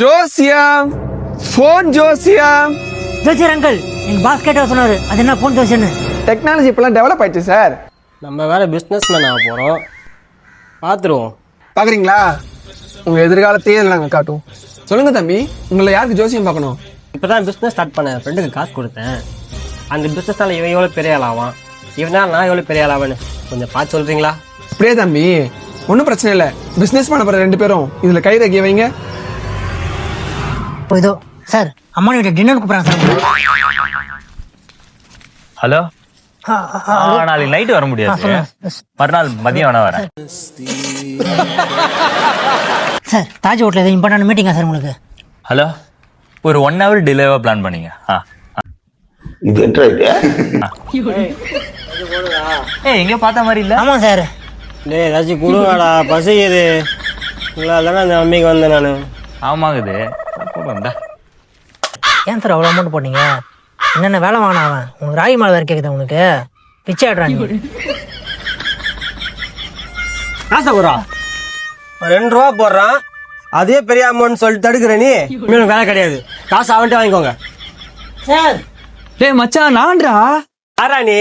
ஜோசியம் ஃபோன் ஜோசியம். ஜோசியர் அங்கிள் எங்க பாஸ் கேட்ட சொன்னாரு அது என்ன போன் ஜோசியர்னு. டெக்னாலஜி இப்பெல்லாம் டெவலப் ஆயிடுச்சு சார். நம்ம வேற பிஸ்னஸ் மேன் ஆக போகிறோம், பார்த்துருவோம். பார்க்குறீங்களா? உங்கள் எதிர்காலத்தையே நாங்கள் காட்டுவோம். சொல்லுங்கள் தம்பி, உங்களை யாருக்கு ஜோசியம் பார்க்கணும்? இப்போ தான் பிஸ்னஸ் ஸ்டார்ட் பண்ணேன், ஃப்ரெண்டுக்கு காசு கொடுத்தேன். அந்த பிஸ்னஸ்னால இவன் எவ்வளோ பெரிய ஆளாவான், இவனால் நான் எவ்வளோ பெரிய ஆளாவேன்னு கொஞ்சம் பார்த்து சொல்கிறீங்களா? அப்படியே தம்பி, ஒன்றும் பிரச்சனை இல்லை. பிஸ்னஸ் பண்ண போகிற 2 பேரும் இதில் கை ரகி வைங்க. இதோ சார் அம்மா வீட்டு டின்னர் கூப்பிட்றாங்க சார். ஹலோ, நாளைக்கு நைட்டு வர முடியாது, மறுநாள் மதியம் வேணா வரேன். சார் தாஜ் ஹோட்டல் எதுவும் இம்பார்ட்டன்ட் மீட்டிங்கா சார் உங்களுக்கு? ஹலோ, ஒரு 1 hour டிலேவா பிளான் பண்ணீங்க. எங்க பார்த்த மாதிரி இல்ல? ஆமாம் சார். டேய் ஏதாச்சும் கொடுங்கடா, பசிக்குது. உங்களால் தானே அந்த மம்மிக்கு வந்தேன் நான். ஆமாங்குது வந்தா. ஏன் சார் அவ்வளோ அமௌண்ட் போட்டீங்க? என்னென்ன வேலை வாங்கினா அவன் உங்களுக்கு ராகி மாலை வேறு கேட்குது உங்களுக்கு பிச்சை ஆடுறாங்க. காசை போடுறா, 2 ரூபா போடுறான், அதே பெரிய அமௌண்ட் சொல்லிட்டு தடுக்கிற நீ. இன்னும் வேலை கிடையாது, காசு அவன்ட்டு வாங்கிக்கோங்க. சார் டேய் மச்சான், நான்டா. யாரா நீ?